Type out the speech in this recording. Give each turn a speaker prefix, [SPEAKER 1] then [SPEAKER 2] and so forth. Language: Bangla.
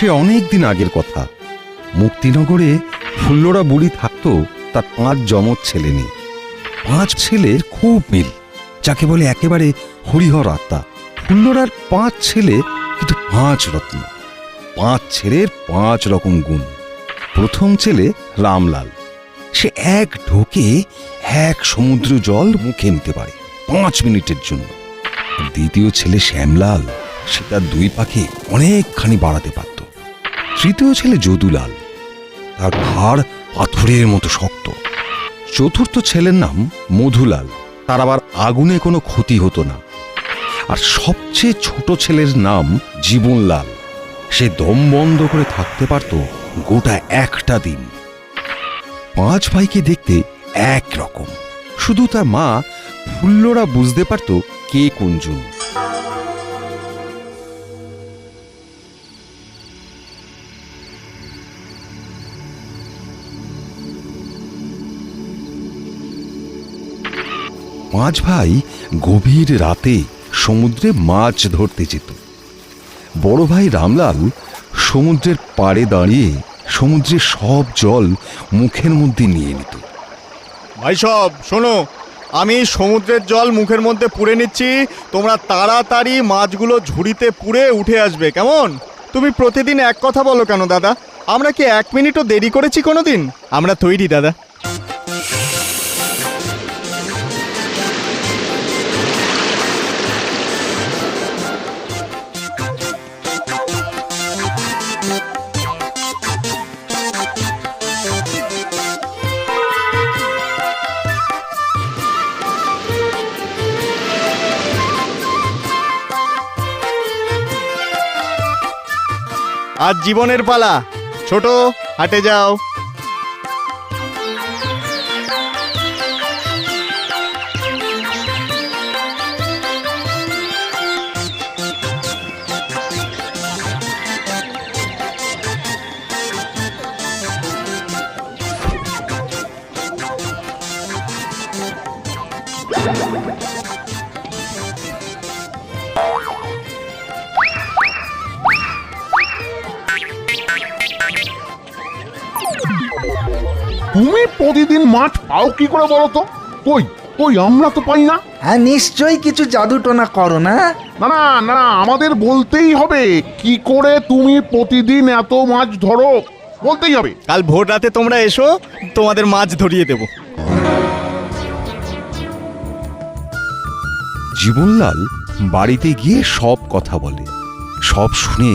[SPEAKER 1] সে অনেক দিন আগের কথা। মুক্তিনগরে ফুল্লরা বুড়ি থাকতো, তার 5 যমজ ছেলে নেই। 5 ছেলের খুব মিল, যাকে বলে একেবারে হরিহর আত্মা। ফুল্লরার 5 ছেলে, কিন্তু 5 রত্ন। 5 ছেলের 5 রকম গুণ। প্রথম ছেলে রামলাল, সে এক ঢোকে 1 সমুদ্র জল মুখে নিতে পারে 5 মিনিটের জন্য। দ্বিতীয় ছেলে শ্যামলাল, সে তার 2 পাকে অনেকখানি বাড়াতে পারত। তৃতীয় ছেলে যদুলাল, তার ঘাড় পাথরের মতো শক্ত। চতুর্থ ছেলের নাম মধুলাল, তার আবার আগুনে কোনো ক্ষতি হতো না। আর সবচেয়ে ছোট ছেলের নাম জীবনলাল, সে দম বন্ধ করে থাকতে পারত গোটা একটা দিন। 5 ভাইকে দেখতে এক রকম, শুধু তার মা ফুল্লরা বুঝতে পারত কে কোনজন। পাঁচ ভাই গভীর রাতে সমুদ্রে মাছ ধরতে যেত। বড় ভাই রামলাল সমুদ্রের পাড়ে দাঁড়িয়ে সমুদ্রের সব জল মুখের মধ্যে নিয়ে নিত।
[SPEAKER 2] ভাই সব শোনো, আমি সমুদ্রের জল মুখের মধ্যে পুরে নিচ্ছি, তোমরা তাড়াতাড়ি মাছগুলো ঝুড়িতে পুরে উঠে আসবে, কেমন? তুমি প্রতিদিন এক কথা বলো কেন দাদা? আমরা কি 1 মিনিটও দেরি করেছি কোনোদিন? আমরা তৈরি দাদা। আজ জীবনের পালা, ছোট হাটে যাও।
[SPEAKER 3] তুমি প্রতিদিন মাছ পাও কি করে বলো তো? কই কই আমরা তো পাই না।
[SPEAKER 4] হ্যাঁ, নিশ্চয়ই কিছু জাদু টোনা করো না?
[SPEAKER 3] না না না না, আমাদের বলতেই হবে কি করে তুমি প্রতিদিন এত মাছ ধরো, বলতেই হবে।
[SPEAKER 2] কাল ভোর রাতে তোমরা এসো, তোমাদের মাছ ধরিয়ে দেব।
[SPEAKER 1] জীবনলাল বাড়িতে গিয়ে সব কথা বলে। সব শুনে